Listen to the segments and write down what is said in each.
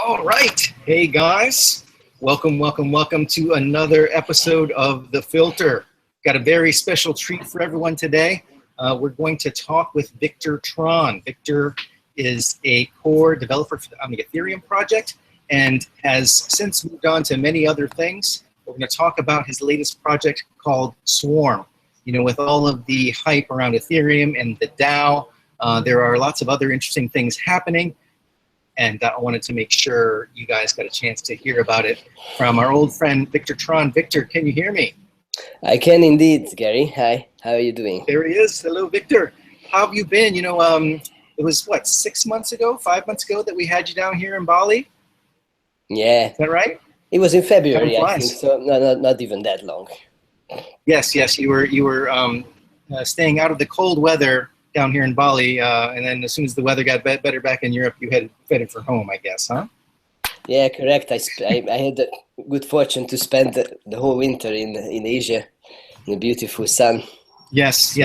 All right. Hey, guys. Welcome to another episode of The Filter. Got a very special treat for everyone today. We're going to talk with Viktor Tron. Viktor is a core developer on the Ethereum project and has since moved on to many other things. We're going to talk about his latest project called Swarm. You know, with all of the hype around Ethereum and the DAO, there are lots of other interesting things happening. And I wanted to make sure you guys got a chance to hear about it from our old friend, Viktor Tron. Viktor, can you hear me? I can indeed, Gary. Hi, how are you doing? There he is. Hello, Viktor. How have you been? You know, it was, what, 5 months ago that we had you down here in Bali? Yeah. Is that right? It was in February, I think, so not even that long. Yes, you were staying out of the cold weather down here in Bali, and then as soon as the weather got better back in Europe, you headed for home, I guess, huh? Yeah, correct. I had the good fortune to spend the whole winter in Asia, in the beautiful sun. Yes.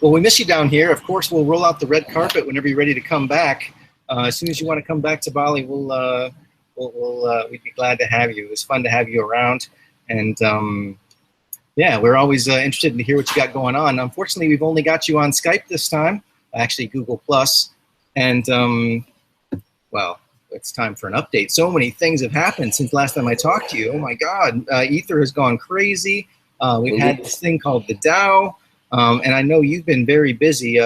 Well, we miss you down here. Of course, we'll roll out the red carpet whenever you're ready to come back. As soon as you want to come back to Bali, we'd be glad to have you. It was fun to have you around, and yeah, we're always interested to hear what you got going on. Unfortunately, we've only got you on Skype this time, actually Google+, and well, it's time for an update. So many things have happened since last time I talked to you. Oh my God, Ether has gone crazy. We've had this thing called the DAO, and I know you've been very busy.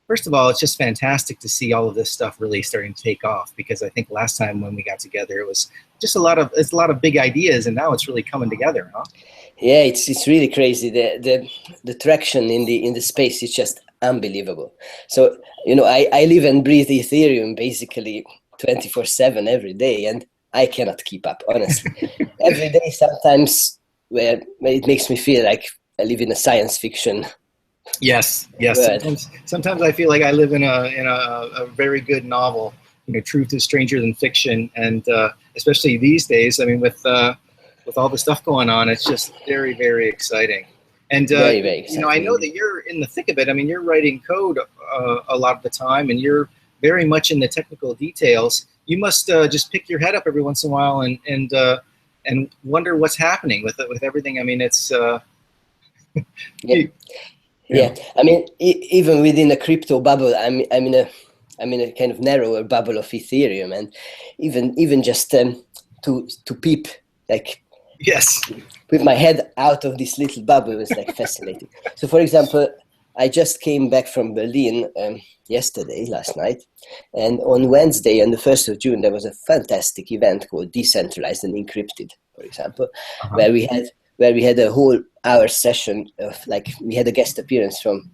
First of all, it's just fantastic to see all of this stuff really starting to take off, because I think last time when we got together, it was just a lot of big ideas, and now it's really coming together, huh? Yeah, it's really crazy. The traction in the space is just unbelievable. So, you know, I live and breathe Ethereum basically 24/7 every day, and I cannot keep up, honestly. Every day, sometimes where it makes me feel like I live in a science fiction. Yes. Sometimes I feel like I live in a very good novel. You know, truth is stranger than fiction, and especially these days. I mean, with all the stuff going on, it's just very, very exciting. And very, very exciting. You know, I know that you're in the thick of it. I mean, you're writing code a lot of the time, and you're very much in the technical details. You must just pick your head up every once in a while and wonder what's happening with everything. I mean, it's Yeah. I mean, even within the crypto bubble, I'm in a kind of narrower bubble of Ethereum, and even just to peep, like, yes, with my head out of this little bubble was like fascinating. So, for example, I just came back from Berlin last night, and on Wednesday, on the 1st of June, there was a fantastic event called Decentralized and Encrypted, for example, where we had a whole hour session of, like, we had a guest appearance from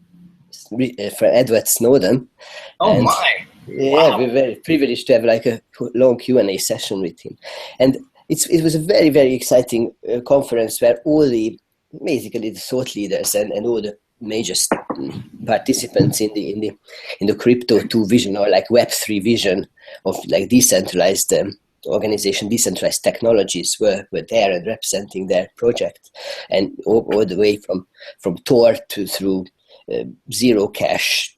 Edward Snowden. Oh, and, my! Yeah, wow. We're very privileged to have like a long Q&A session with him, and it was a very, very exciting conference where basically the thought leaders and all the major participants in the crypto 2 vision, or like Web3 vision of like decentralized organization, decentralized technologies were there and representing their project, and all the way from Tor through Zero Cash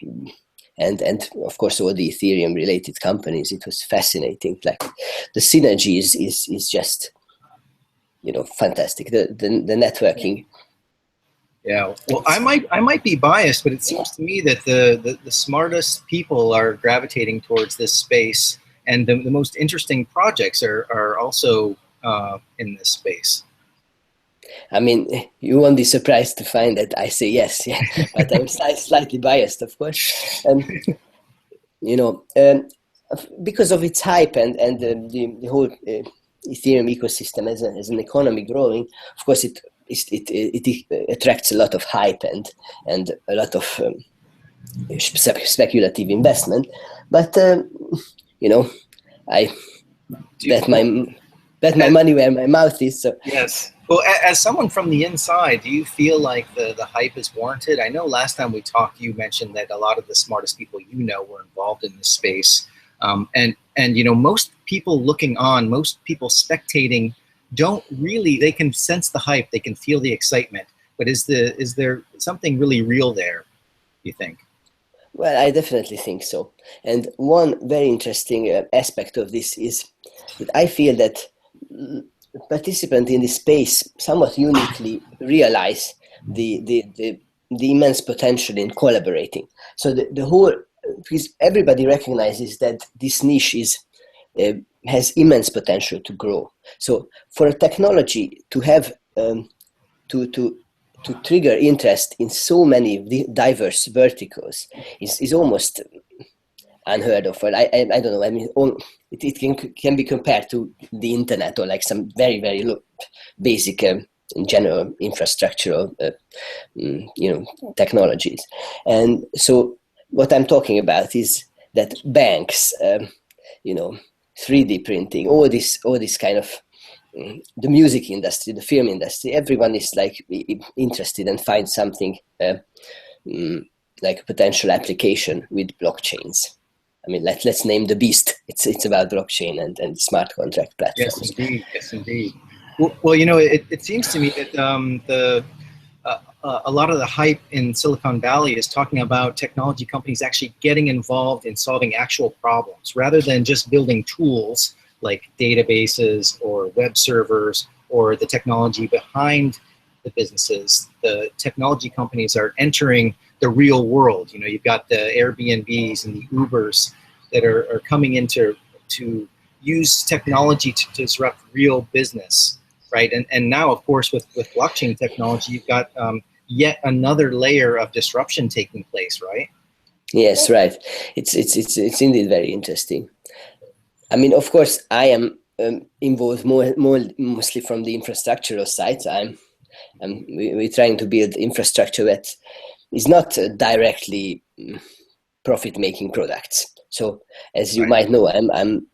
and of course all the Ethereum related companies. It was fascinating. Like, the synergy is just, you know, fantastic. The networking. Yeah, well, I might be biased, but it seems to me that the smartest people are gravitating towards this space, and the most interesting projects are also in this space. I mean, you won't be surprised to find that I say yes, yeah, but I'm slightly biased, of course. You know, because of its hype and the whole Ethereum ecosystem as an economy growing, of course, it attracts a lot of hype and a lot of speculative investment. But you know, I bet my money where my mouth is. So. Yes. Well, as someone from the inside, do you feel like the hype is warranted? I know last time we talked, you mentioned that a lot of the smartest people you know were involved in this space, and you know, most people looking on, most people spectating, don't really. They can sense the hype, they can feel the excitement, but is there something really real there, you think? Well, I definitely think so. And one very interesting aspect of this is that I feel that participants in this space somewhat uniquely realize the immense potential in collaborating. So the whole, because everybody recognizes that this niche is has immense potential to grow. So for a technology to have to trigger interest in so many diverse verticals is almost unheard of. Well, I don't know. I mean, it can be compared to the internet or like some very basic in general infrastructural technologies. And so what I'm talking about is that banks, 3D printing, all this kind of the music industry, the film industry, everyone is like interested and find something like a potential application with blockchains. I mean, let's name the beast. It's about blockchain and smart contract platforms. Yes, indeed. Yes, indeed. Well, it seems to me that a lot of the hype in Silicon Valley is talking about technology companies actually getting involved in solving actual problems rather than just building tools like databases or web servers or the technology behind the businesses. The technology companies are entering the real world. You've got the Airbnbs and the Ubers that are coming in to use technology to disrupt real business, right? And now, of course, with blockchain technology, you've got yet another layer of disruption taking place, right? Yes, right. It's indeed very interesting. I mean, of course, I am involved mostly from the infrastructural side. We're trying to build infrastructure that is not directly profit-making products. So, as you might know, I'm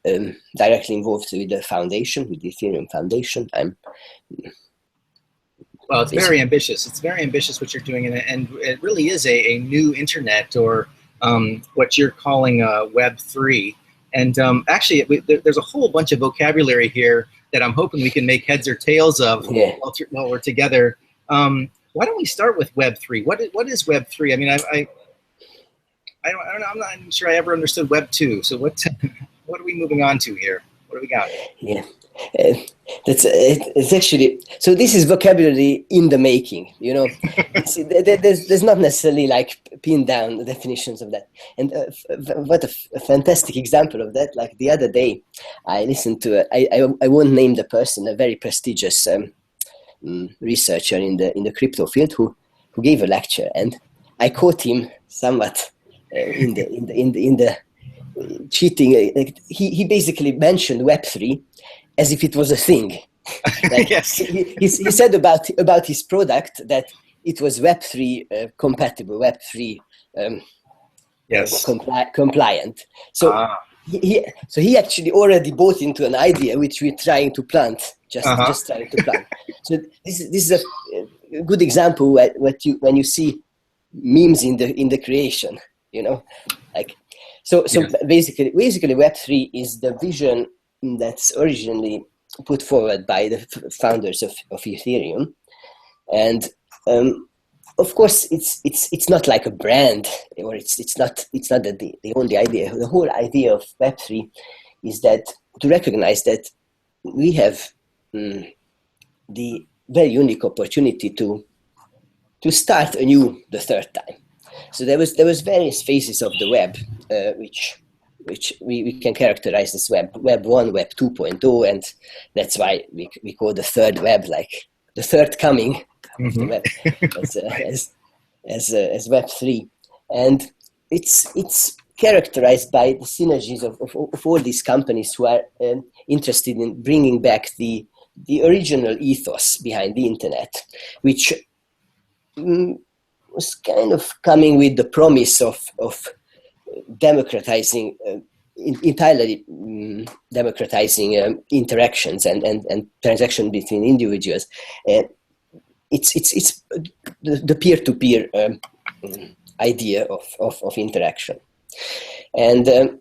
directly involved with the foundation, with the Ethereum Foundation. Well, it's very ambitious. It's very ambitious what you're doing, and it really is a new internet, or what you're calling Web 3. And actually, there's a whole bunch of vocabulary here that I'm hoping we can make heads or tails of while we're together. Why don't we start with Web 3? What is Web 3? I mean, I don't know. I'm not even sure I ever understood Web 2. So what are we moving on to here? What do we got? Yeah, it's actually, so this is vocabulary in the making. There's not necessarily like pinned down the definitions of that. And what a fantastic example of that! Like the other day, I listened to I won't name the person, a very prestigious researcher in the crypto field who gave a lecture, and I quote him somewhat in the cheating. He basically mentioned Web3 as if it was a thing. Like, yes. He said about his product that it was Web3 compatible, Web3 compliant. So he actually already bought into an idea which we're trying to plant, just trying to plant. So this is a good example when you see memes in the creation, like so yes. basically Web3 is the vision that's originally put forward by the founders of Ethereum, and of course it's not like a brand, or it's not the only idea. The whole idea of Web3 is that to recognize that we have the very unique opportunity to start anew the third time. So there was various phases of the web, which we can characterize as Web 1, Web 2.0, and that's why we call the third web like the third coming of the web as Web 3. And it's characterized by the synergies of all these companies who are interested in bringing back the original ethos behind the internet, which was kind of coming with the promise of democratizing, entirely democratizing interactions and transaction between individuals. It's the peer-to-peer idea of interaction, and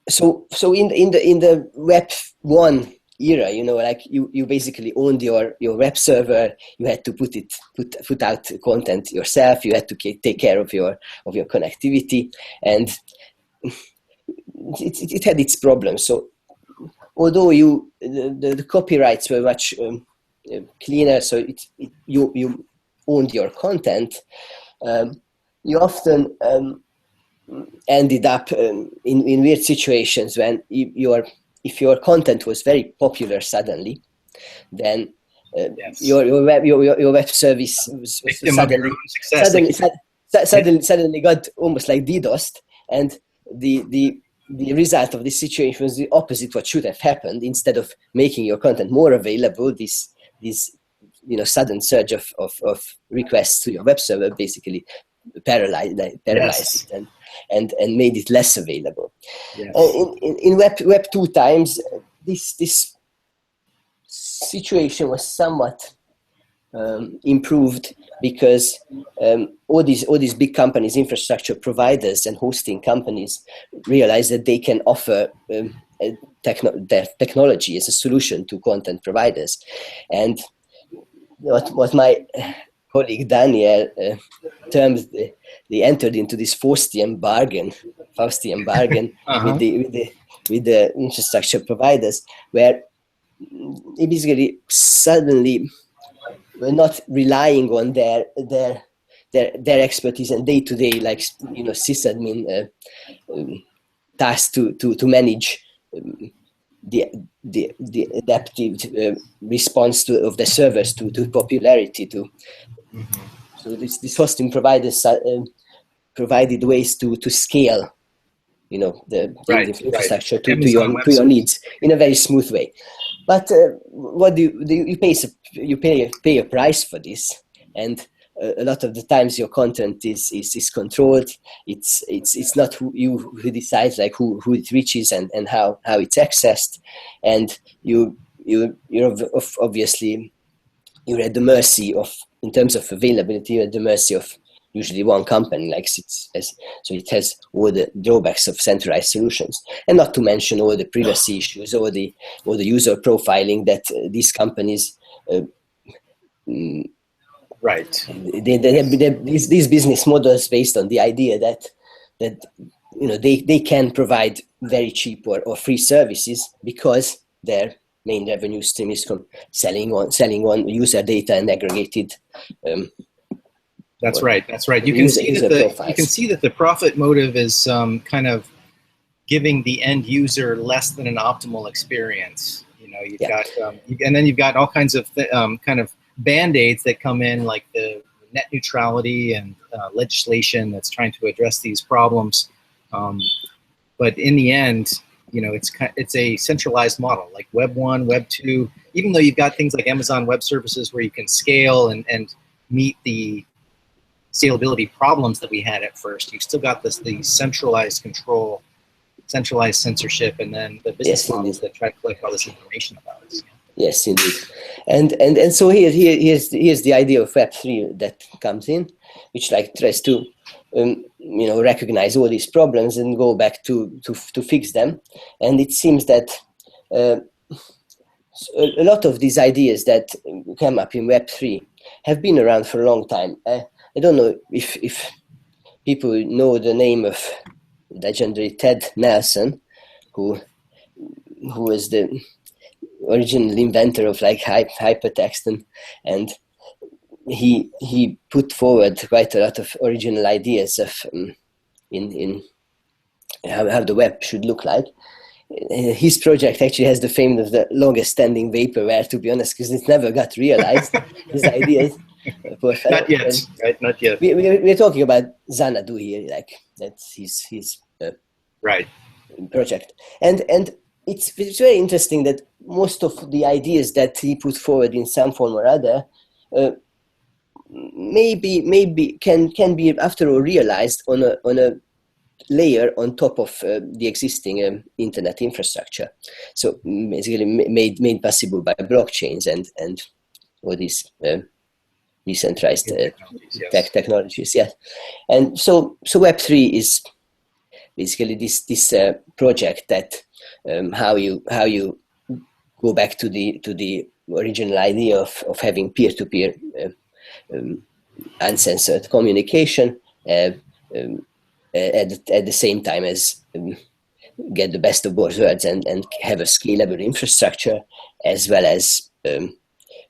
so in the Web 1 era, like you basically owned your web server. You had to put out content yourself. You had to take care of your connectivity, and it had its problems. So although the copyrights were much cleaner, so you owned your content, you often ended up in weird situations when if your content was very popular suddenly, then your web service was suddenly got almost like DDoSed, and the result of this situation was the opposite what should have happened. Instead of making your content more available, this sudden surge of requests to your web server basically paralyzed it and made it less available. Yes. In Web 2 times, this situation was somewhat improved because all these big companies, infrastructure providers and hosting companies, realized that they can offer technology as a solution to content providers. And what my colleague Daniel termed, they entered into this Faustian bargain with the infrastructure providers, where they basically suddenly were not relying on their expertise and day-to-day, like sysadmin tasks to manage the adaptive response of the servers to popularity. So these hosting providers provided ways to scale, the infrastructure to your needs in a very smooth way. But what do you pay? You pay a price for this, and a lot of the times your content is controlled. It's not who decides like who it reaches and how it's accessed, and you're obviously you're at the mercy of, in terms of availability, you're at the mercy of usually one company. So it has all the drawbacks of centralized solutions, and not to mention all the privacy issues, or the user profiling that these companies. Right. These business models based on the idea that they can provide very cheap or free services because their main revenue stream is from selling on user data and aggregated. That's right. You can see that the profit motive is kind of giving the end user less than an optimal experience. And then you've got all kinds of kind of band-aids that come in, like the net neutrality and legislation that's trying to address these problems. But in the end, it's a centralized model, like Web 1, Web 2. Even though you've got things like Amazon Web Services where you can scale and meet the scalability problems that we had at first, you've still got the centralized control, centralized censorship, and then the business models that try to collect all this information about us. Yes, indeed. And so here's the idea of Web 3 that comes in, which tries to recognize all these problems and go back to fix them. And it seems that a lot of these ideas that came up in Web 3 have been around for a long time. I don't know if people know the name of legendary Ted Nelson, who was the original inventor of hypertext, and he put forward quite a lot of original ideas of in how the web should look like. His project actually has the fame of the longest standing vaporware, to be honest, because it never got realized. His ideas. Not yet, right? Not yet. We're talking about Xanadu here, that's his right project, and it's very interesting that most of the ideas that he put forward in some form or other maybe can be after all realized on a layer on top of the existing internet infrastructure. So basically made possible by blockchains and all these decentralized technologies. Yes, and so Web3 is basically this project that how you go back to the original idea of having peer-to-peer uncensored communication at the same time as get the best of both worlds and have a scalable infrastructure, as well as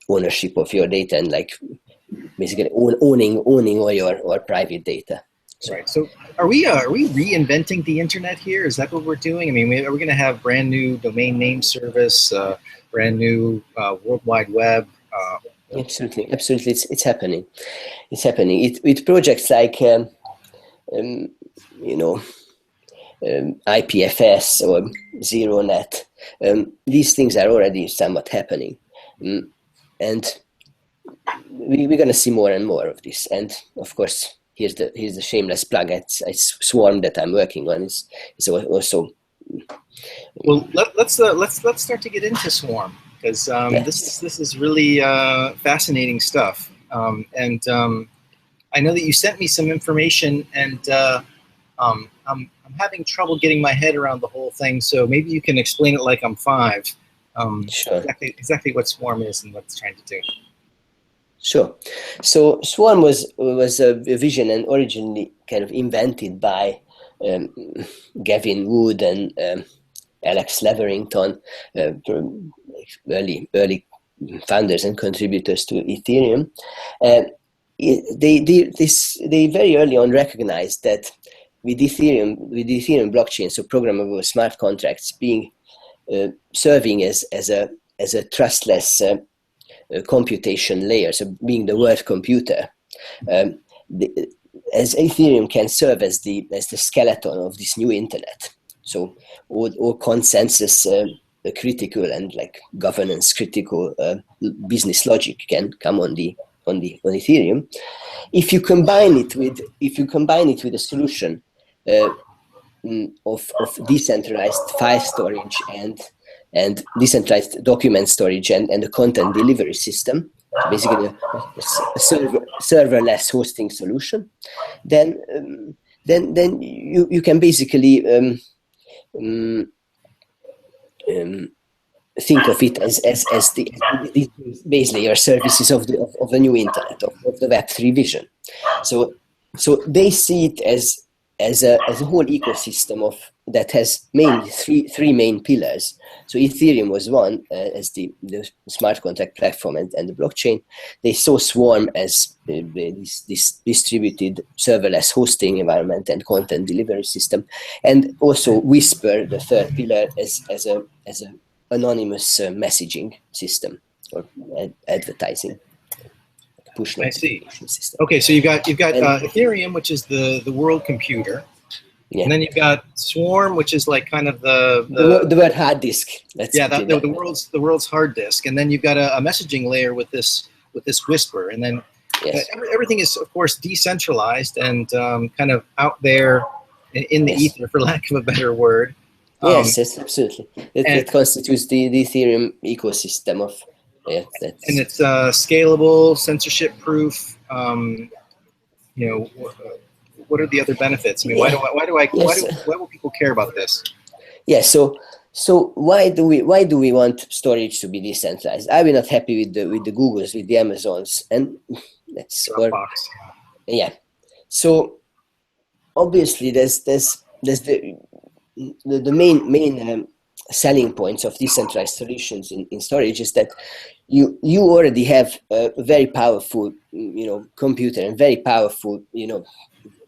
ownership of your data and like basically owning all your private data. Right. So are we reinventing the internet here? Is that what we're doing? I mean, are we going to have brand new domain name service, brand new World Wide Web? Absolutely. It's happening. It's happening. With projects like IPFS or ZeroNet, these things are already somewhat happening, and we're going to see more and more of this. And of course, here's the shameless plug. It's Swarm that I'm working on. Is also. Well, let's start to get into Swarm, because this is really fascinating stuff. And I know that you sent me some information, and I'm having trouble getting my head around the whole thing. So maybe you can explain it like I'm five. Sure. Exactly what Swarm is and what it's trying to do. Sure. So Swarm was a vision and originally kind of invented by Gavin Wood and Alex Leverington, early founders and contributors to Ethereum. They very early on recognized that with Ethereum blockchain, so programmable smart contracts being serving as a trustless computation layer, so being the word computer, as Ethereum can serve as the skeleton of this new internet. So all consensus critical and like governance critical business logic can come on Ethereum. If you combine it with a solution of decentralized file storage and decentralized document storage and a content delivery system, basically a serverless hosting solution, then you can basically think of it as the base layer services of the new internet, of the Web3 vision. So they see it as a whole ecosystem that has mainly three main pillars. So Ethereum was one, as the smart contract platform and the blockchain. They saw Swarm as this distributed serverless hosting environment and content delivery system, and also Whisper, the third pillar, as a anonymous messaging system or advertising. Push notification system. Okay, so you've got Ethereum, which is the world computer, and then you've got Swarm, which is like kind of the word hard disk. The world's hard disk, and then you've got a messaging layer with this Whisper, and then everything is of course decentralized and kind of out there in the ether, for lack of a better word. Yes, absolutely. It constitutes the Ethereum ecosystem of. Yeah, and it's scalable, censorship-proof. What are the other benefits? I mean, why will people care about this? Yeah. So why do we want storage to be decentralized? Are we not happy with the Googles, with the Amazons, and that's yeah. So obviously, there's the main selling points of decentralized solutions in storage is that you already have a very powerful computer and very powerful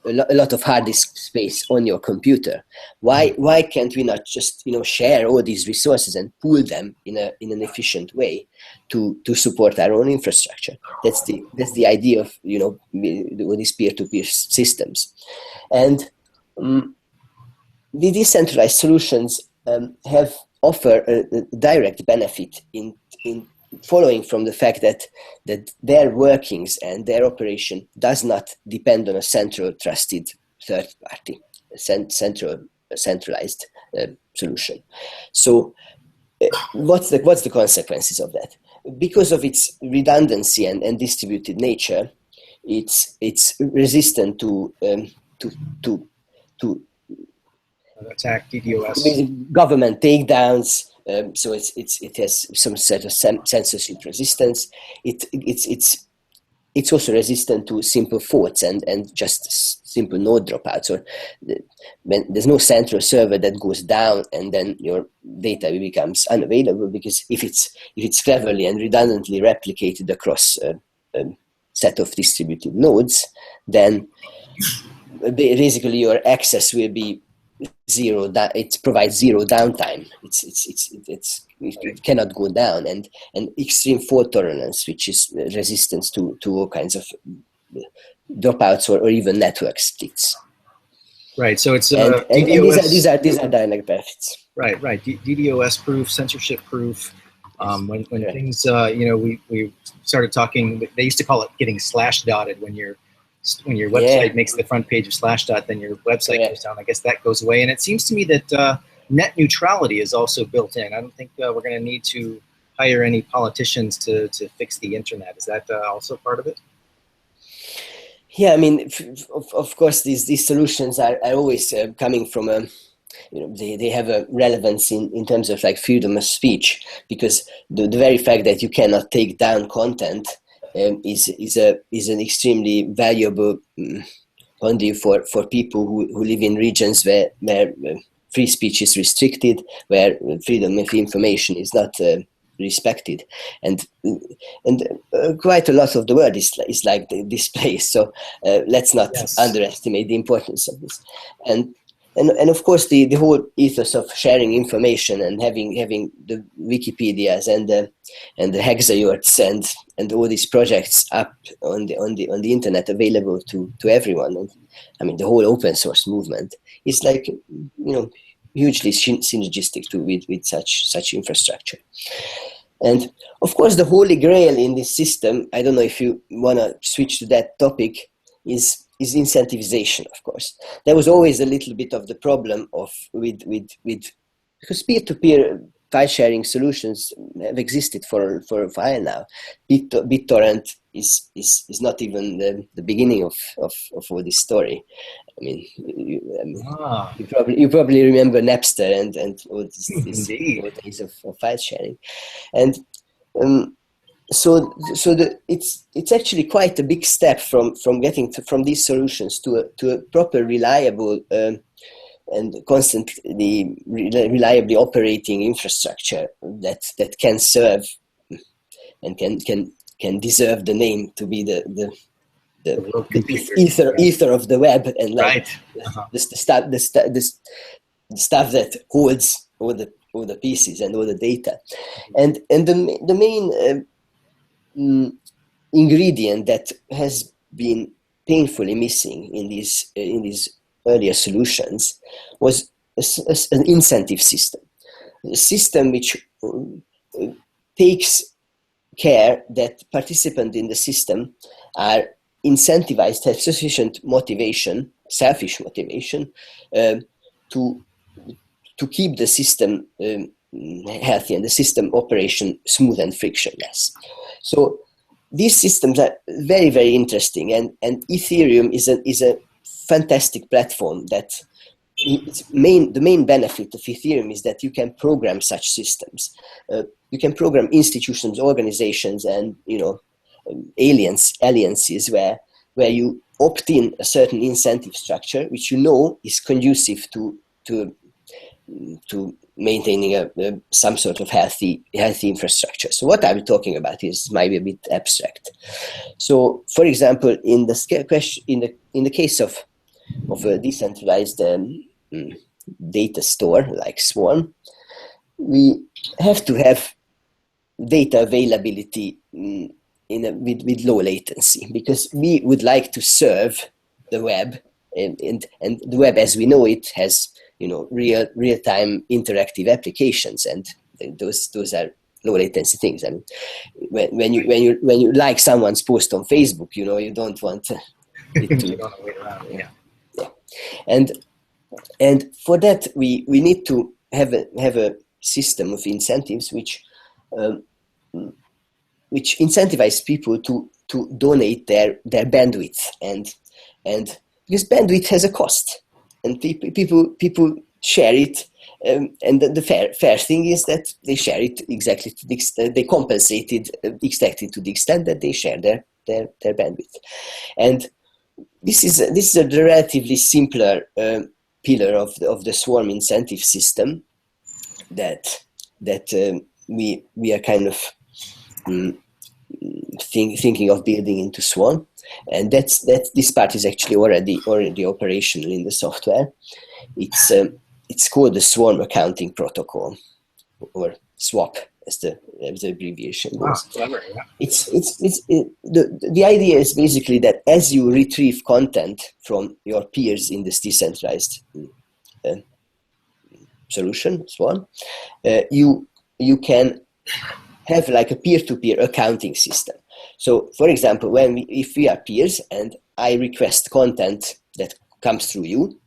a lot of hard disk space on your computer. Why can't we not just share all these resources and pool them in an efficient way to support our own infrastructure? That's the idea of these peer-to-peer systems. And the decentralized solutions offer a direct benefit in following from the fact that their workings and their operation does not depend on a central trusted third party, centralized solution. So what's the consequences of that? Because of its redundancy and distributed nature, it's resistant to attack DDoS, government takedowns, So it has some sort of censorship resistance. It's also resistant to simple faults and just simple node dropouts, or when there's no central server that goes down and then your data becomes unavailable, because if it's cleverly and redundantly replicated across a set of distributed nodes, then basically your access will be zero. It provides zero downtime. It cannot go down, and extreme fault tolerance, which is resistance to all kinds of dropouts or even network splits. Right. So it's and DDoS. These are dynamic benefits. Right. DDoS proof, censorship proof. When things, we started talking. They used to call it getting slash dotted when your website makes the front page of Slashdot, then your website goes down. I guess that goes away. And it seems to me that net neutrality is also built in. I don't think we're going to need to hire any politicians to fix the internet. Is that also part of it? Yeah, I mean, of course, these solutions are always coming from a, they have a relevance in terms of like freedom of speech, because the very fact that you cannot take down content is an extremely valuable conduit for people who live in regions where free speech is restricted, where freedom of information is not respected, and quite a lot of the world is like this place. So let's not underestimate the importance of this. And of course, the whole ethos of sharing information and having the Wikipedias and the hexayurts and all these projects up on the internet available to everyone. And I mean, the whole open source movement is like, hugely synergistic with such infrastructure. And of course, the holy grail in this system, I don't know if you want to switch to that topic, is incentivization. Of course, there was always a little bit of the problem with because peer-to-peer file sharing solutions have existed for a while now. BitTorrent is not even the beginning of all this story. I mean, you probably remember Napster and all these days of file sharing, and so it's actually quite a big step from getting from these solutions to a proper, reliable and constantly reliably operating infrastructure that can serve and can deserve the name to be the ether of the web, and like the stuff that holds all the pieces and all the data, and the main ingredient that has been painfully missing in these earlier solutions was an incentive system, a system which takes care that participants in the system are incentivized, have sufficient motivation, selfish motivation, to keep the system healthy and the system operation smooth and frictionless. So these systems are very, very interesting, and Ethereum is a fantastic platform. That the main benefit of Ethereum is that you can program such systems. You can program institutions, organizations, and alliances where you opt in a certain incentive structure, which is conducive to maintaining some sort of healthy infrastructure. So what I'm talking about might be a bit abstract. So, for example, in the case of a decentralized data store like Swarm, we have to have data availability with low latency, because we would like to serve the web, and the web as we know it has real-time interactive applications, and those are low latency things. I mean, when you like someone's post on Facebook, you don't want it to you don't want to wait around. Yeah. And for that we need to have a system of incentives which incentivize people to donate their bandwidth, and because bandwidth has a cost, and people share it And the fair thing is that they share it exactly to the extent, they compensated exactly to the extent that they share their bandwidth. And this is a relatively simpler pillar of the swarm incentive system that we are kind of thinking of building into Swarm, and that's this part is actually already operational in the software. It's called the Swarm Accounting Protocol, or SWAP as the abbreviation goes. Clever, yeah. The idea is basically that as you retrieve content from your peers in this decentralized solution, Swarm, you can have like a peer-to-peer accounting system. So, for example, if we are peers and I request content that comes through you,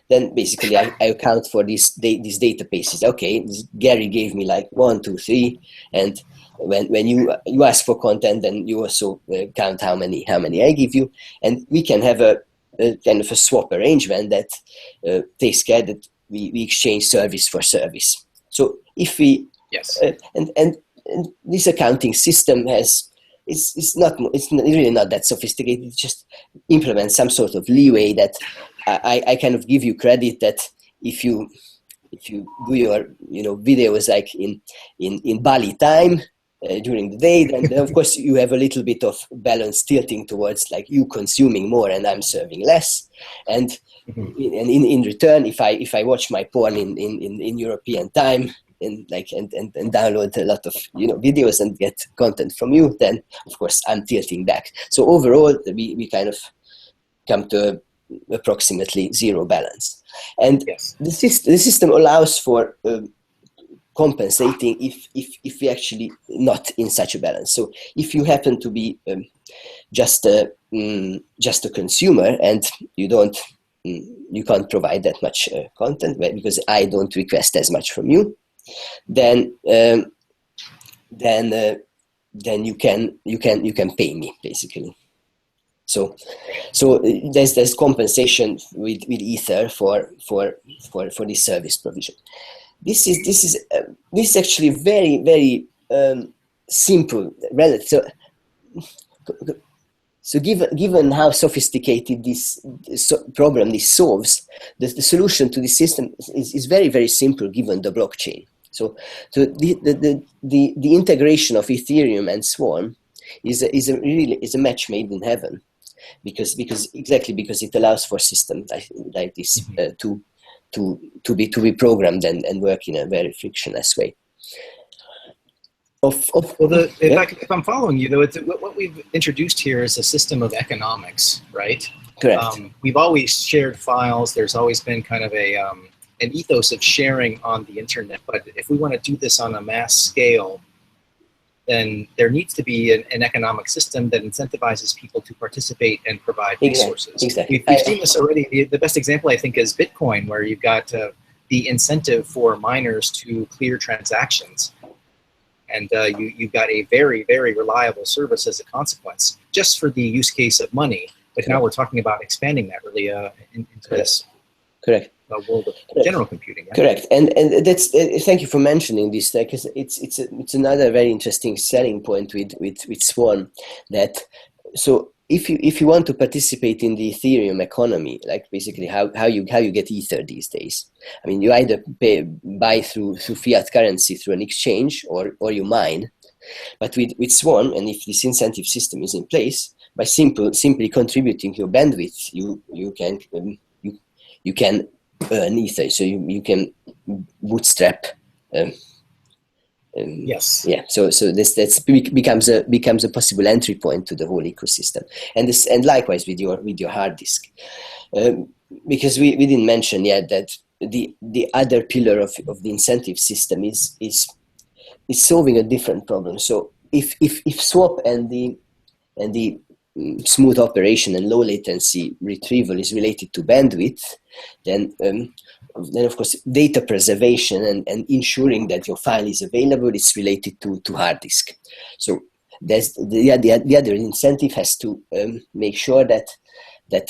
then basically I account for these databases. Okay, Gary gave me like 1, 2, 3, and when you ask for content, then you also count how many I give you, and we can have a kind of a swap arrangement that takes care that we exchange service for service. So if we and this accounting system it's really not that sophisticated. It just implements some sort of leeway that I kind of give you credit that if you do your videos like in Bali time during the day, then of course you have a little bit of balance tilting towards like you consuming more and I'm serving less, and in return, if I watch my porn in European time and download a lot of videos and get content from you, then of course I'm tilting back. So overall, we kind of come to approximately zero balance, and the system allows for compensating if we actually not in such a balance. So if you happen to be just a consumer and you can't provide that much content because I don't request as much from you, then you can pay me basically. So there's compensation with Ether for this service provision. This is actually very, very simple. So given how sophisticated this problem solves, the solution to this system is very, very simple given the blockchain. So the integration of Ethereum and Swarm is a match made in heaven, because it allows for systems like this to be programmed and work in a very frictionless way. If I'm following you, though, what we've introduced here is a system of economics, right? Correct. We've always shared files. There's always been kind of an ethos of sharing on the internet. But if we want to do this on a mass scale, then there needs to be an economic system that incentivizes people to participate and provide resources. Exactly. We've seen this already. The best example, I think, is Bitcoin, where you've got the incentive for miners to clear transactions. And you've got a very, very reliable service as a consequence, just for the use case of money. But now we're talking about expanding that really into this world of general computing. Right? Correct. And that's thank you for mentioning this, because it's another very interesting selling point with Swarm. That so if you want to participate in the Ethereum economy, like basically how you get Ether these days. I mean, you either buy through fiat currency through an exchange, or you mine. But with Swarm, and if this incentive system is in place, by simply contributing your bandwidth, you can earn Ether. So you can bootstrap. Yes. Yeah. So this becomes a possible entry point to the whole ecosystem, and likewise with your hard disk, because we didn't mention yet that the other pillar of the incentive system is solving a different problem. So if swap and the smooth operation and low latency retrieval is related to bandwidth, then of course data preservation and ensuring that your file is available is related to hard disk. So there's the other incentive has to make sure that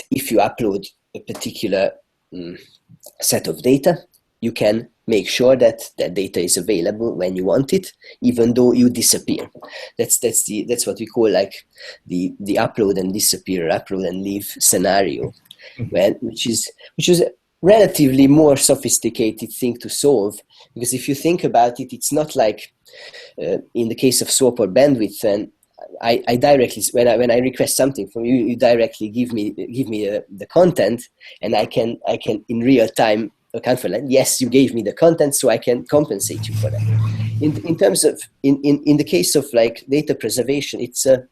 if you upload a particular set of data, you can make sure that that data is available when you want it, even though you disappear. That's what we call like the upload and disappear, upload and leave scenario, which is a relatively more sophisticated thing to solve, because if you think about it, it's not like in the case of swap or bandwidth, and I directly, when I request something from you, you directly give me the content, and I can in real time account for that. Yes, you gave me the content, so I can compensate you for that. In terms of in the case of like data preservation, it's a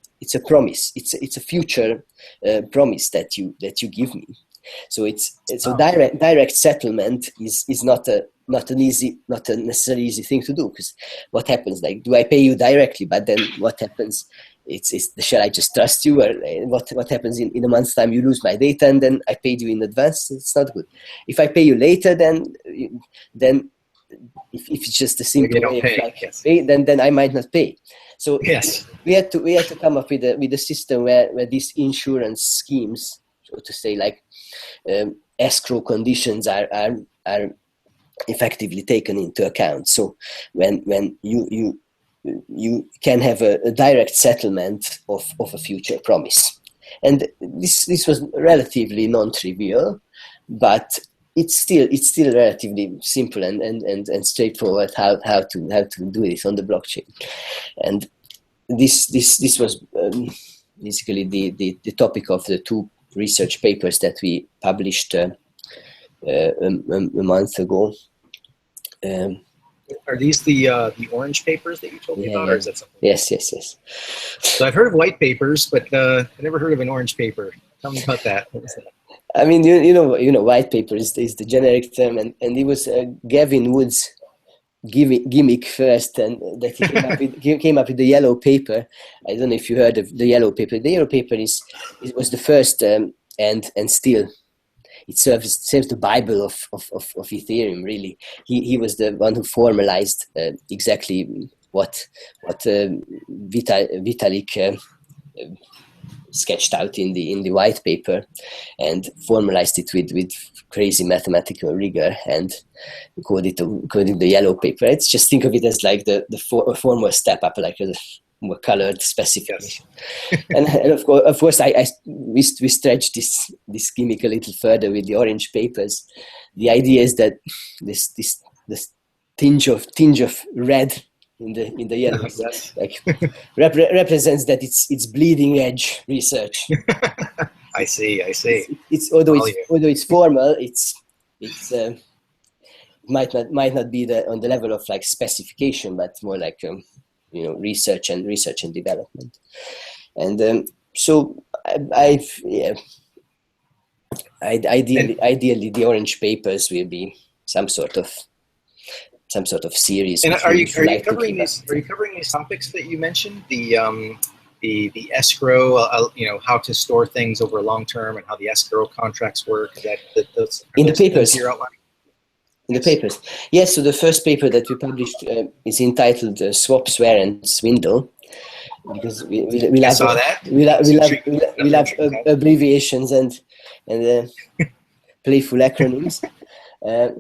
promise. It's a future promise that you give me. So direct settlement is not a necessarily easy thing to do, because what happens, like, do I pay you directly, but then what happens? It's shall I just trust you, or what happens in a month's time? You lose my data, and then I paid you in advance. It's not good. If I pay you later, then if it's just a simple way of like pay, then I might not pay. So yes, we had to come up with a system where these insurance schemes, so to say, like escrow conditions are effectively taken into account. So when you can have a direct settlement of a future promise, and this was relatively non-trivial, but it's still relatively simple and straightforward how to do this on the blockchain. And this was basically the topic of the two research papers that we published a month ago. Are these the orange papers that you told me about, or is that something? Yes. So I've heard of white papers, but I never heard of an orange paper. Tell me about that. What is that? I mean, you know, white paper is the generic term, and it was Gavin Wood's gimmick first, and that he came up with the yellow paper. I don't know if you heard of the yellow paper. The yellow paper was the first, and still it serves the Bible of Ethereum. Really, he was the one who formalized exactly what Vitalik sketched out in the white paper, and formalized it with crazy mathematical rigor, and called it the yellow paper. It's just, think of it as like the formal step up, like a more colored specification. Yes. and of course we stretched this gimmick a little further with the orange papers. The idea is that this tinge of red in the yellow, yes, like represents that it's bleeding edge research. I see. It's although it's formal, it's might not be on the level of like specification, but more like research and development. And so ideally the orange papers will be some sort of series. And are you covering these topics that you mentioned? The escrow, how to store things over long term, and how the escrow contracts work. Those in the papers. You're outlining? In the papers, yes. So the first paper that we published is entitled "Swap, Swear, and Swindle," because we love abbreviations and playful acronyms.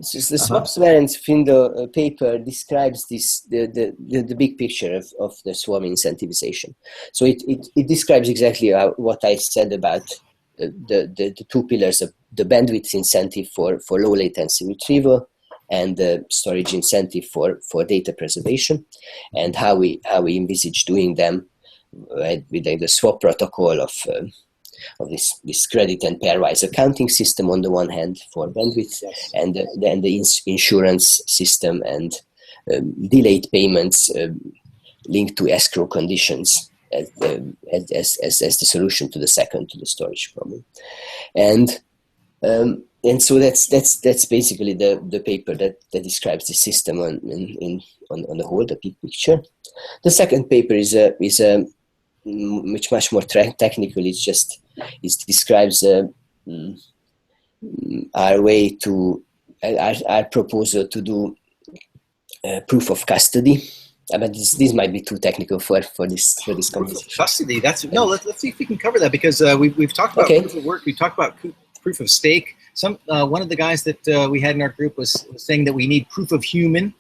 So the Swap, Swear, and Swindle paper describes the big picture of the swarm incentivization. So it describes exactly what I said about the two pillars of the bandwidth incentive for low latency retrieval, and the storage incentive for data preservation, and how we envisage doing them with the swap protocol of this credit and pairwise accounting system on the one hand for bandwidth, yes, and then the insurance system and delayed payments linked to escrow conditions as the solution to the storage problem. And so that's basically the paper that describes the system on the whole, the big picture. The second paper is much more technical. It describes our proposal to do proof of custody. But this might be too technical for this conversation. Proof of custody. Let's see if we can cover that, because we've talked about proof of work. We've talked about proof of stake. One of the guys that we had in our group was saying that we need proof of human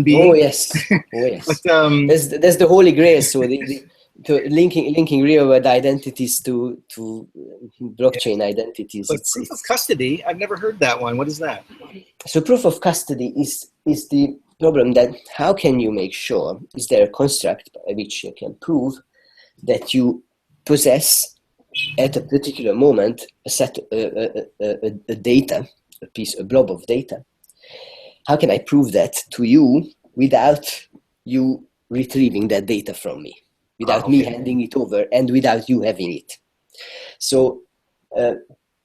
being. Oh yes, oh yes. But there's the holy grail. So linking real world identities to blockchain identities. But proof of custody, I've never heard that one. What is that? So proof of custody is the problem that how can you make sure, is there a construct by which you can prove that you possess at a particular moment a data, a blob of data. How can I prove that to you without you retrieving that data from me, without me handing it over and without you having it? So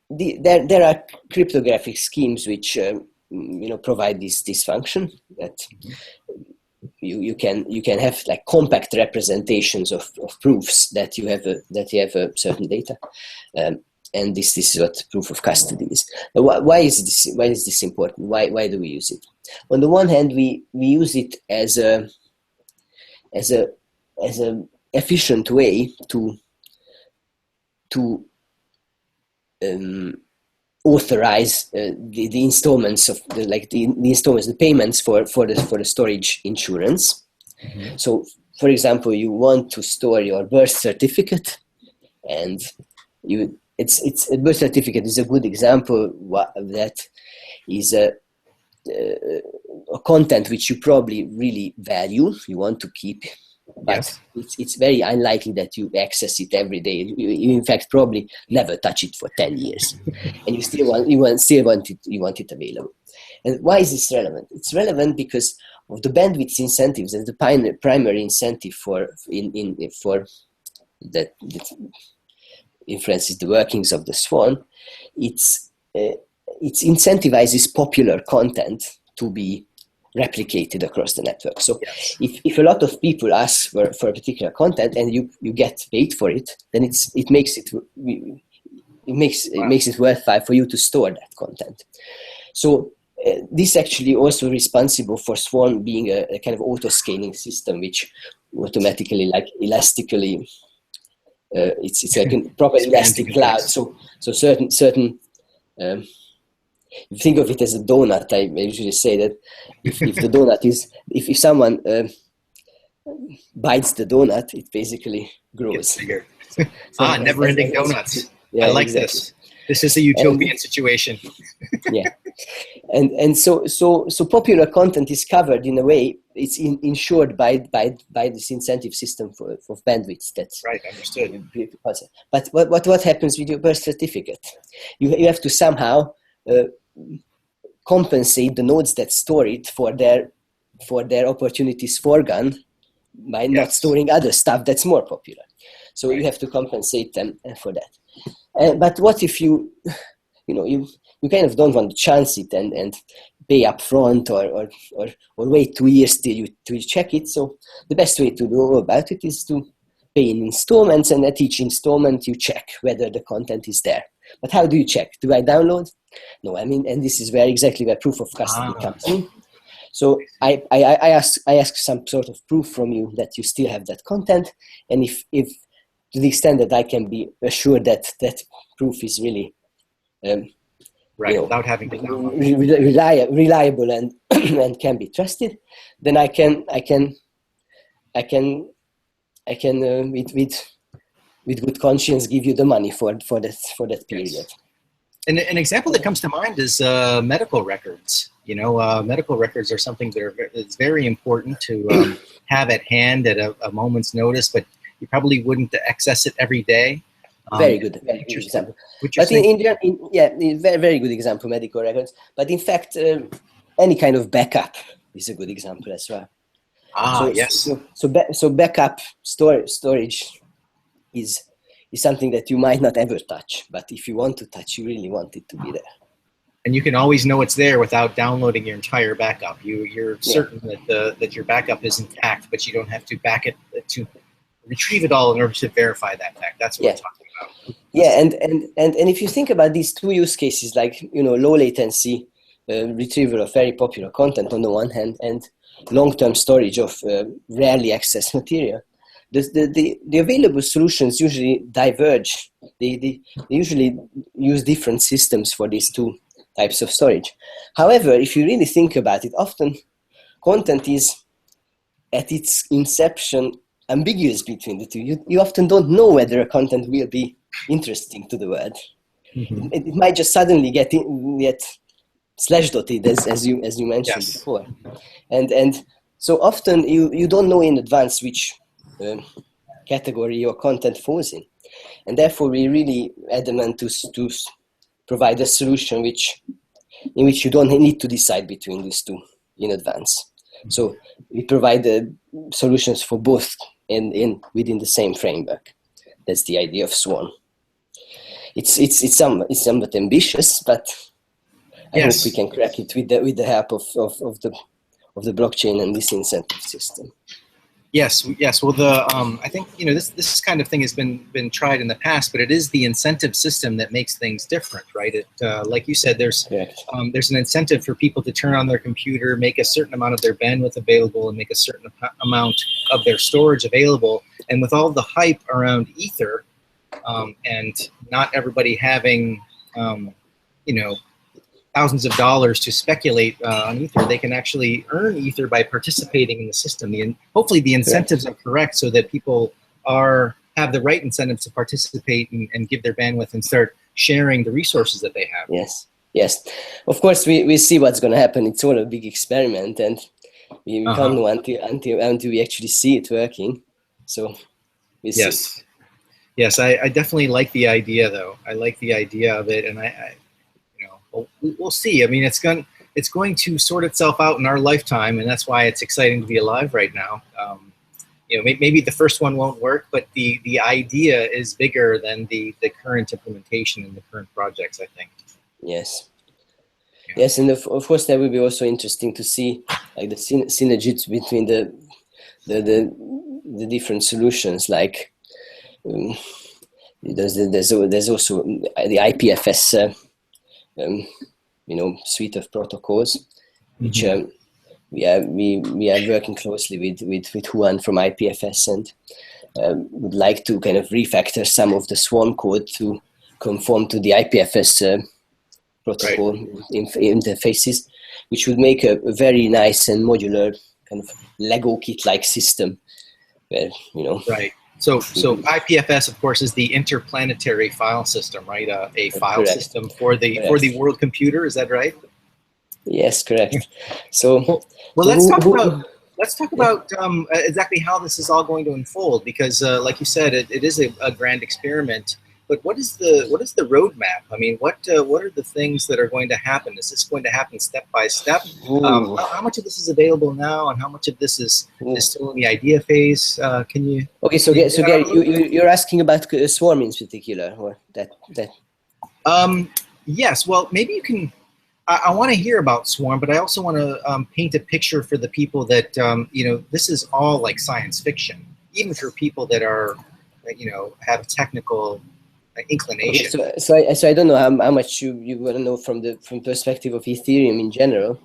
there are cryptographic schemes which provide this function that you can have like compact representations of proofs that you have a certain data, and this is what proof of custody is. But why is this important? Why do we use it? On the one hand, we use it as a efficient way to authorize the installments of the payments for the storage insurance. Mm-hmm. So, for example, you want to store your birth certificate, and it's a birth certificate is a good example that is a content which you probably really value. You want to keep. But it's very unlikely that you access it every day. You in fact probably never touch it for 10 years, and you still want it available. And why is this relevant? It's relevant because of the bandwidth incentives and the primary incentive for that influences the workings of the Swan. It incentivizes popular content to be replicated across the network. So if a lot of people ask for a particular content and you get paid for it, then it makes it worthwhile for you to store that content. So this actually also responsible for Swan being a kind of auto-scaling system, which automatically, like elastically, it's like a proper elastic cloud. So certain you think of it as a donut. I usually say that if the donut is, if someone bites the donut, it basically grows. Gets bigger. Never-ending donuts. Yeah, I like this. This is a utopian situation. Yeah, and so popular content is covered in a way. It's insured by this incentive system for bandwidth. That's right. Understood. But what happens with your birth certificate? You have to somehow compensate the nodes that store it for their opportunities forgone by not storing other stuff that's more popular. So you have to compensate them for that. But what if you kind of don't want to chance it and pay up front or wait 2 years till you check it? So the best way to go about it is to pay in installments, and at each installment you check whether the content is there. But how do you check? Do I download? No, and this is exactly where proof of custody comes in. So I ask some sort of proof from you that you still have that content, and if to the extent that I can be assured that that proof is really without having to download, reliable and and can be trusted, then I can with good conscience give you the money for that period. Yes. And an example that comes to mind is medical records. Medical records are something that's very important to have at hand at a moment's notice, but you probably wouldn't access it every day. Very good example. But very, very good example, medical records. But in fact, any kind of backup is a good example as well. Yes. So backup storage is something that you might not ever touch, but if you want to touch, you really want it to be there. And you can always know it's there without downloading your entire backup. You're certain that your backup is intact, but you don't have to back it to retrieve it all in order to verify that fact. That's what we're talking about. Yeah, and if you think about these two use cases, like low latency retrieval of very popular content on the one hand, and long-term storage of rarely accessed material, the available solutions usually diverge. They usually use different systems for these two types of storage. However, if you really think about it, often content is at its inception ambiguous between the two. You often don't know whether a content will be interesting to the world. Mm-hmm. It might just suddenly get slash dotted, as you mentioned before, and so often you don't know in advance which category your content falls in, and therefore we really adamant to provide a solution in which you don't need to decide between these two in advance. So we provide the solutions for both within the same framework. That's the idea of Swan. It's somewhat ambitious, but I hope we can crack it with the help of the blockchain and this incentive system. Yes. Well, I think this kind of thing has been tried in the past, but it is the incentive system that makes things different, right? Like you said, there's an incentive for people to turn on their computer, make a certain amount of their bandwidth available, and make a certain amount of their storage available. And with all the hype around Ether, and not everybody having, thousands of dollars to speculate on Ether, they can actually earn Ether by participating in the system. Hopefully the incentives are correct so that people have the right incentives to participate and give their bandwidth and start sharing the resources that they have. Yes. Of course, we see what's going to happen. It's all a big experiment, and we can't know until we actually see it working. So we see. Yes, I definitely like the idea, though. I like the idea of it, and we'll see. I mean, it's going to sort itself out in our lifetime, and that's why it's exciting to be alive right now. Maybe the first one won't work, but the idea is bigger than the current implementation and the current projects, I think. Yes. Yes, and of course that will be also interesting to see like the synergies between the different solutions. Like there's also the IPFS. Suite of protocols, which we are working closely with Juan from IPFS, and would like to kind of refactor some of the Swan code to conform to the IPFS protocol interfaces, which would make a very nice and modular kind of Lego kit-like system. Where Right. So IPFS, of course, is the interplanetary file system, right? A file system for the world computer. Is that right? Yes, correct. So let's talk about exactly how this is all going to unfold, because, like you said, it is a grand experiment. But what is the roadmap? I mean, what are the things that are going to happen? Is this going to happen step by step? How much of this is available now, and how much of this is still in the idea phase? Can you? Okay, so Gary, you're asking about Swarm in particular, or that? Yes. Well, maybe you can. I want to hear about Swarm, but I also want to paint a picture for the people that this is all like science fiction, even for people that are, have a technical inclination. Okay, so I don't know how much you want to know from perspective of Ethereum in general.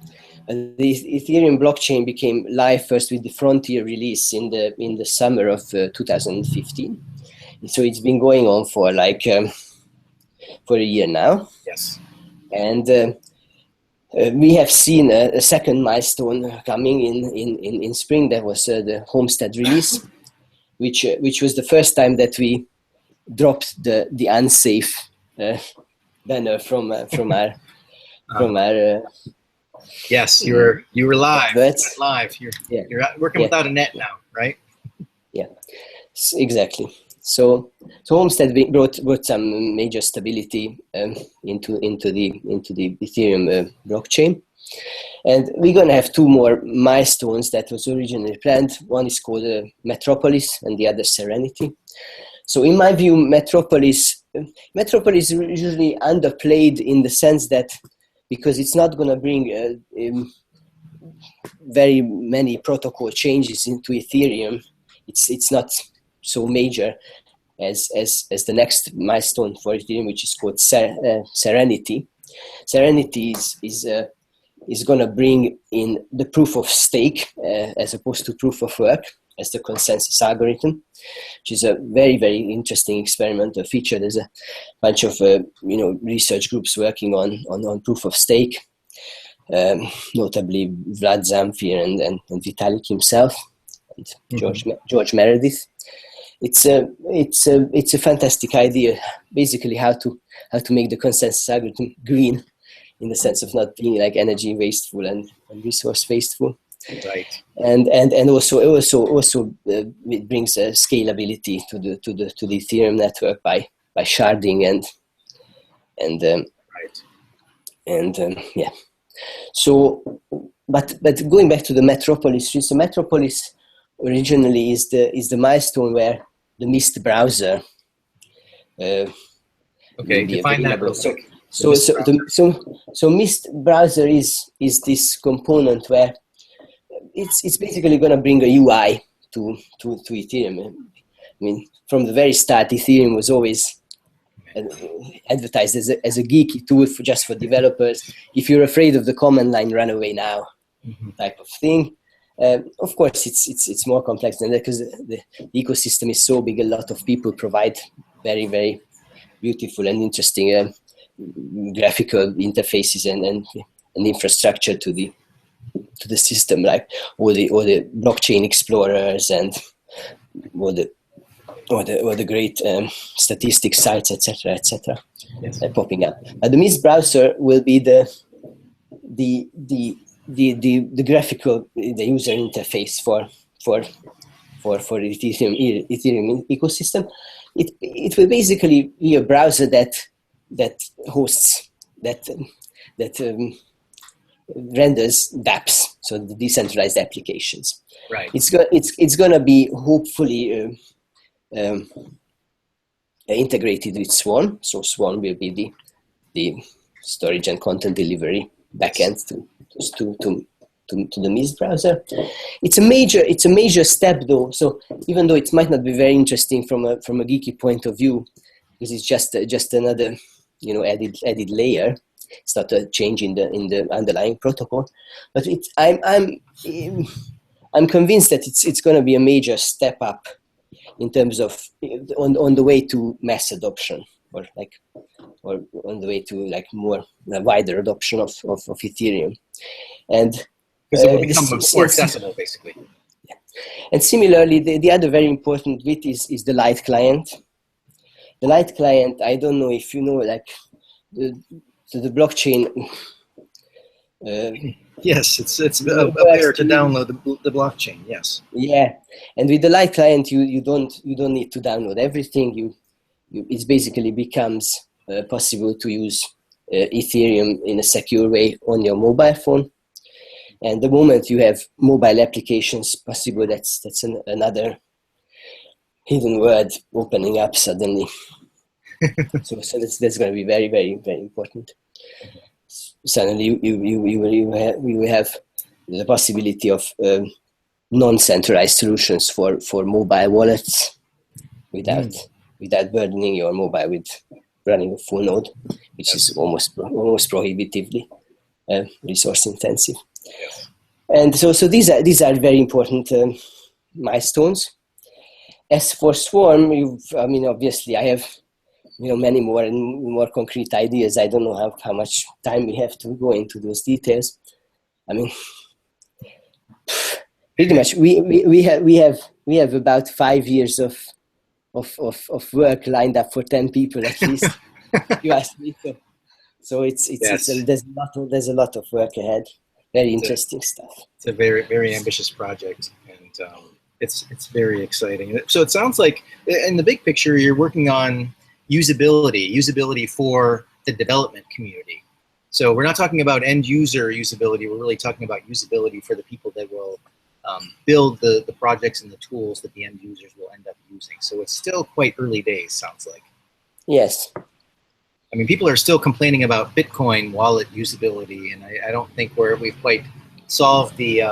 The Ethereum blockchain became live first with the Frontier release in the summer of 2015. So it's been going on for for a year now. Yes. And we have seen a second milestone coming in spring. That was the Homestead release, which was the first time that we dropped the unsafe banner from our. Yes, you were live. Live. You're working without a net now, right? Yeah, exactly. So Homestead brought some major stability into the Ethereum blockchain, and we're gonna have two more milestones that was originally planned. One is called Metropolis, and the other Serenity. So in my view, Metropolis is usually underplayed in the sense that because it's not gonna bring very many protocol changes into Ethereum, it's not so major as the next milestone for Ethereum, which is called Serenity. Serenity is going to bring in the proof of stake as opposed to proof of work, as the consensus algorithm, which is a very, very interesting experimental feature. There's a bunch of research groups working on proof of stake, notably Vlad Zamfir and Vitalik himself, and George Meredith. It's a fantastic idea, basically how to make the consensus algorithm green, in the sense of not being like energy wasteful and resource wasteful. Right. And also it brings a scalability to the Ethereum network by sharding yeah. So, but going back to the Metropolis, so Metropolis originally is the milestone where the Mist browser. Okay, define that real quick. So Mist browser is this component where it's basically going to bring a UI to Ethereum. I mean, from the very start, Ethereum was always advertised as a geeky tool just for developers. If you're afraid of the command line, run away now, type of thing. Of course, it's more complex than that, because the ecosystem is so big. A lot of people provide very, very beautiful and interesting graphical interfaces and infrastructure to the system, like all the blockchain explorers and all the great statistics sites, etc., yes, popping up. The Mist browser will be the graphical, the user interface for Ethereum ecosystem. It will basically be a browser that hosts that renders dApps, so the decentralized applications. Right. It's going to be hopefully integrated with Swan. So Swan will be the storage and content delivery backend to the Mist browser. It's a major step, though. So even though it might not be very interesting from a geeky point of view, because it's just another added layer. It's not a change in the underlying protocol, but I'm convinced that it's going to be a major step up in terms of on the way to mass adoption, or on the way to like more wider adoption of Ethereum, and because it will become more accessible, basically. Yeah. And similarly, the other very important bit is the Light client. The Light client, I don't know if you know, like the blockchain. Yes, it's a player to download the blockchain. Yes. Yeah, and with the Light client, you don't need to download everything. It basically becomes possible to use Ethereum in a secure way on your mobile phone. And the moment you have mobile applications possible, that's another hidden word opening up suddenly. so that's going to be very, very, very important. Suddenly we will have the possibility of non-centralized solutions for mobile wallets without burdening your mobile with running a full node, which is almost prohibitively resource intensive. Yes. And so these are very important milestones. As for Swarm, obviously I have many more and more concrete ideas. I don't know how much time we have to go into those details. I mean, pretty much we have about 5 years of work lined up for 10 people at least. You asked me to. So there's a lot of work ahead. Very interesting stuff. It's a very, very ambitious project, and it's very exciting. So it sounds like in the big picture, you're working on usability for the development community. So we're not talking about end user usability. We're really talking about usability for the people that will build the projects and the tools that the end users will end up using. So it's still quite early days, sounds like. Yes. I mean, people are still complaining about Bitcoin wallet usability, and I don't think we've quite solved the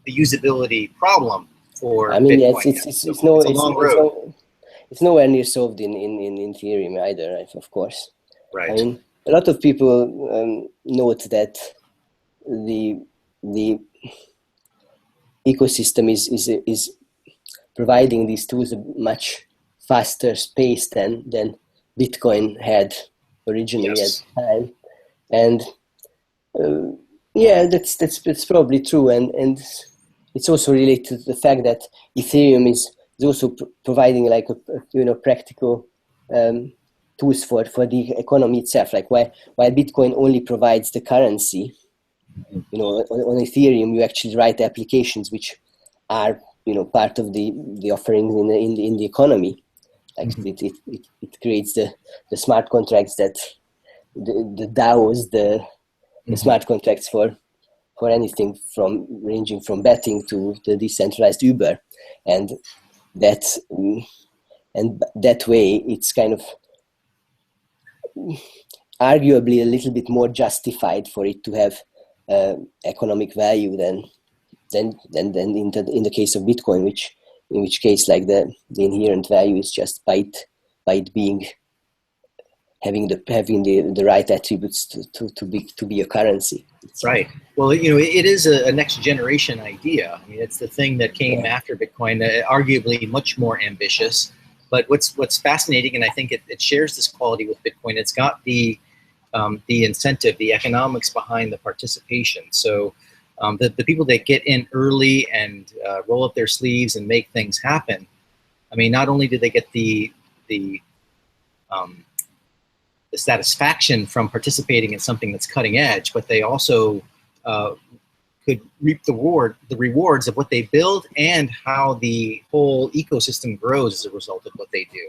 usability problem for Bitcoin. Yes, it's a long road. It's nowhere near solved in Ethereum either, of course. Right. I mean, a lot of people note that the ecosystem is providing these tools a much faster pace than Bitcoin had originally at the time. And yeah, that's probably true, and it's also related to the fact that Ethereum is also providing like a practical tools for the economy itself. Like while Bitcoin only provides the currency, on Ethereum you actually write applications which are part of the offerings in the economy. Like it creates the smart contracts that the DAOs, the smart contracts for anything ranging from betting to the decentralized Uber, and that way it's kind of arguably a little bit more justified for it to have economic value than in the case of Bitcoin, in which case like the inherent value is just by it being having the right attributes to be a currency. Right. Well, it is a next generation idea. I mean, it's the thing that came after Bitcoin, arguably much more ambitious. But what's fascinating, and I think it shares this quality with Bitcoin, it's got the incentive, the economics behind the participation. So the people that get in early and roll up their sleeves and make things happen, I mean, not only do they get the satisfaction from participating in something that's cutting edge, but they also could reap the rewards of what they build and how the whole ecosystem grows as a result of what they do.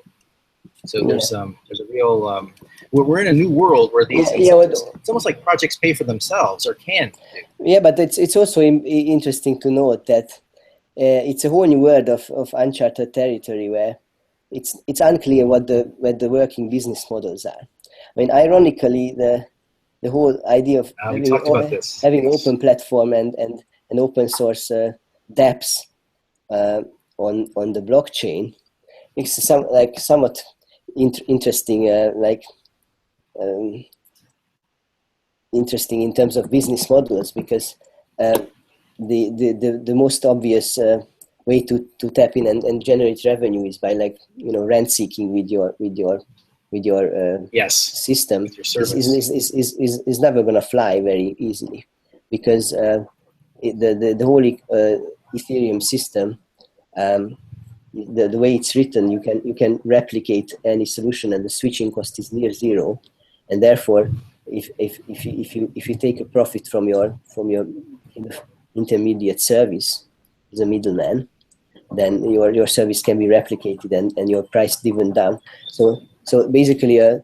So there's a real we're in a new world where these it's almost like projects pay for themselves, or can do. Yeah, but it's also interesting to note that it's a whole new world of uncharted territory where it's unclear what the working business models are. I mean, ironically, the whole idea of having open platform and open source dApps on the blockchain makes somewhat interesting, interesting in terms of business models, because the most obvious way to tap in and generate revenue is by rent seeking with your system. With your service. is never going to fly very easily, because the whole Ethereum system, the way it's written, you can replicate any solution, and the switching cost is near zero, and therefore if you take a profit from your intermediate service as a middleman, then your service can be replicated and your price driven down. So basically a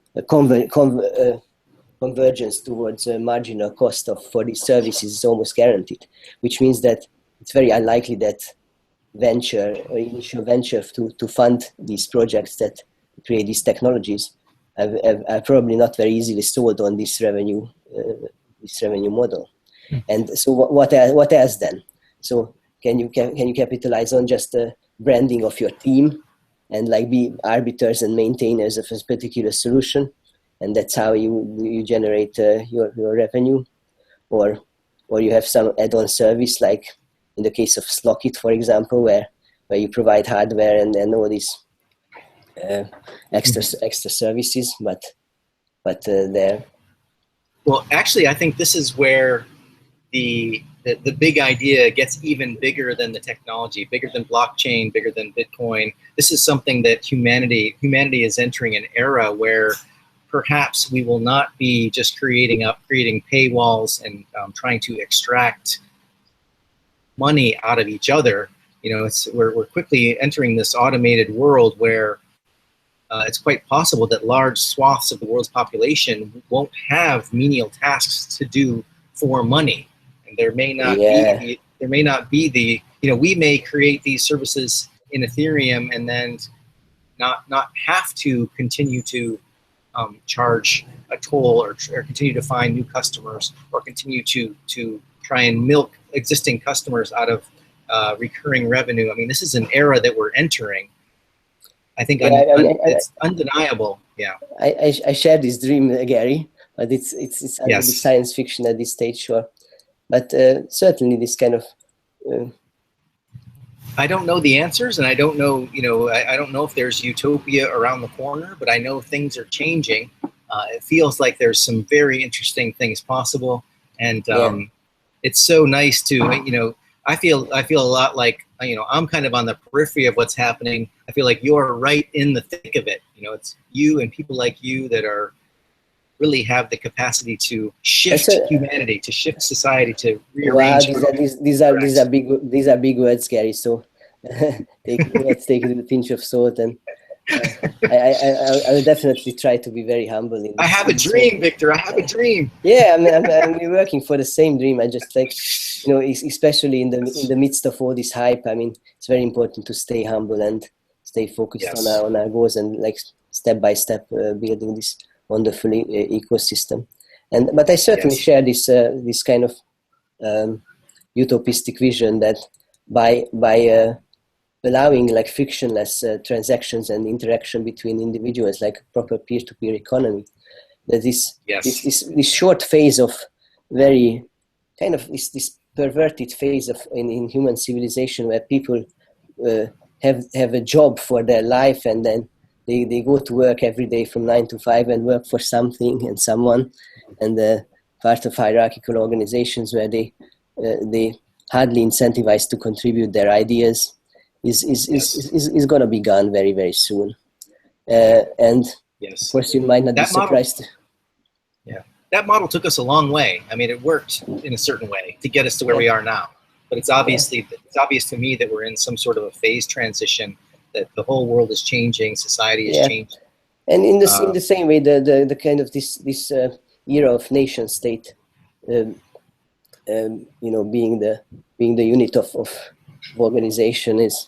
convergence towards a marginal cost for these services is almost guaranteed, which means that it's very unlikely that initial venture to fund these projects that create these technologies are probably not very easily sold on this revenue model. And so what else then? So can you capitalize on just the branding of your team and be arbiters and maintainers of a particular solution, and that's how you generate your revenue? Or you have some add-on service, like in the case of Slockit, for example, where you provide hardware and all these extra services, but there. Well, actually, I think this is where the big idea gets even bigger than the technology, bigger than blockchain, bigger than Bitcoin. This is something that humanity is entering an era where perhaps we will not be just creating paywalls and trying to extract money out of each other. We're quickly entering this automated world where it's quite possible that large swaths of the world's population won't have menial tasks to do for money. There may not be we may create these services in Ethereum and then not have to continue to charge a toll or continue to find new customers, or continue to try and milk existing customers out of recurring revenue. I mean, this is an era that we're entering. I think it's undeniable. Yeah. I share this dream, Gary, but it's science fiction at this stage, sure. But certainly this kind of I don't know the answers, and I don't know, I don't know if there's utopia around the corner, but I know things are changing. It feels like there's some very interesting things possible, and it's so nice to, I feel a lot like, I'm kind of on the periphery of what's happening. I feel like you're right in the thick of it. It's you and people like you that are really have the capacity to shift humanity, to shift society, to rearrange. Wow, these are big words, Gary. So let's take it with a pinch of salt, and I will definitely try to be very humble. I have a dream, Victor. I have a dream. Yeah, I'm working for the same dream. I just like, especially in the midst of all this hype. I mean, it's very important to stay humble and stay focused on our goals, and like step by step building this wonderful ecosystem. But I certainly share this kind of utopistic vision that by allowing like frictionless transactions and interaction between individuals, like proper peer-to-peer economy, that this short phase of very kind of this perverted phase of in human civilization, where people have a job for their life, and then they go to work every day from 9 to 5 and work for something and someone, and part of hierarchical organizations where they hardly incentivized to contribute their ideas is going to be gone very, very soon. And of course, you might not be surprised. That model took us a long way. I mean, it worked in a certain way to get us to where we are now. But it's obvious to me that we're in some sort of a phase transition, that the whole world is changing, society is changing. And in the same way, the kind of this era of nation state, being the unit of organization is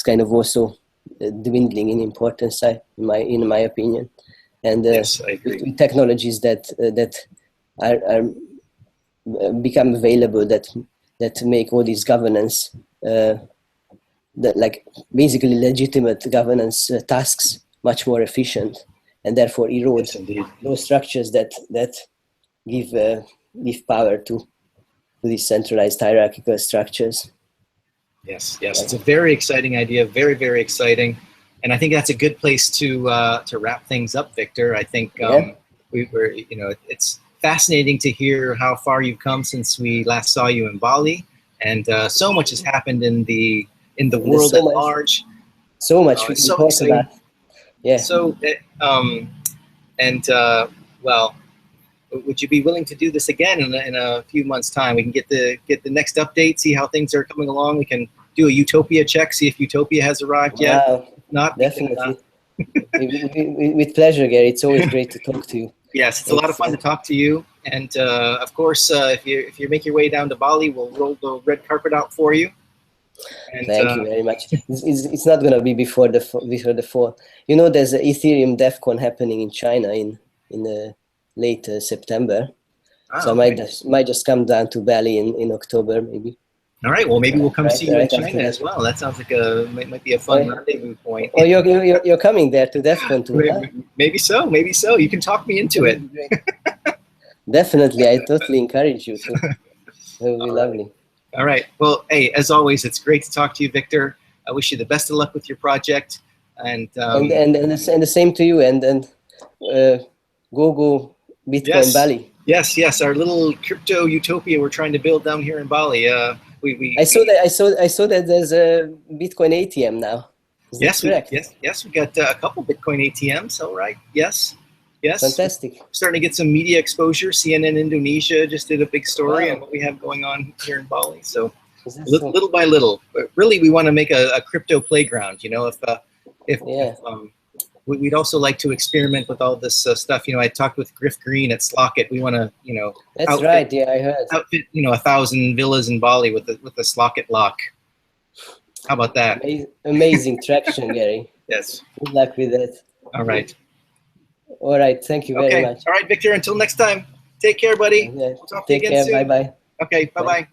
kind of also dwindling in importance, in my opinion. And yes, I agree. With technologies that are become available, that make all these governance, like basically legitimate governance tasks much more efficient, and therefore erode those structures that give power to these centralized hierarchical structures. Yes, it's a very exciting idea, very, very exciting, and I think that's a good place to wrap things up, Victor. I think it's fascinating to hear how far you've come since we last saw you in Bali, and so much has happened in the world at large. So much we can talk about. Yeah. So, well, would you be willing to do this again in a few months' time? We can get the next update, see how things are coming along. We can do a utopia check, see if utopia has arrived yet. Not definitely. With pleasure, Gary. It's always great to talk to you. Yes, it's a lot of fun to talk to you. And of course, if you make your way down to Bali, we'll roll the red carpet out for you. And, thank you very much. It's not going to be before the fall. There's an Ethereum DevCon happening in China in late September. So I might just come down to Bali in October, maybe. All right. Well, maybe we'll come see you in China as well. That sounds like might be a fun rendezvous point. Oh, you're coming there to DevCon too? Maybe so. Maybe so. You can talk me into it. Definitely, I totally encourage you to. It will be lovely. All right. Well, hey, as always, it's great to talk to you, Victor. I wish you the best of luck with your project, and the same to you. And go Bitcoin Bali. Yes. Our little crypto utopia we're trying to build down here in Bali. I saw that there's a Bitcoin ATM now. Is that correct? Yes. We got a couple Bitcoin ATMs. All right. Yes. Fantastic. Starting to get some media exposure. CNN Indonesia just did a big story on what we have going on here in Bali. So little by little, but really we want to make a crypto playground. We'd also like to experiment with all this stuff. I talked with Griff Green at Slockit. We want to, That's right. Yeah, I heard. Outfit, 1,000 villas in Bali with the Slockit lock. How about that? Amazing traction, Gary. Yes. Good luck with that. All right. All right. Thank you very much. All right, Victor. Until next time. Take care, buddy. Yeah. We'll talk to you again soon. Bye-bye. Okay. Bye-bye.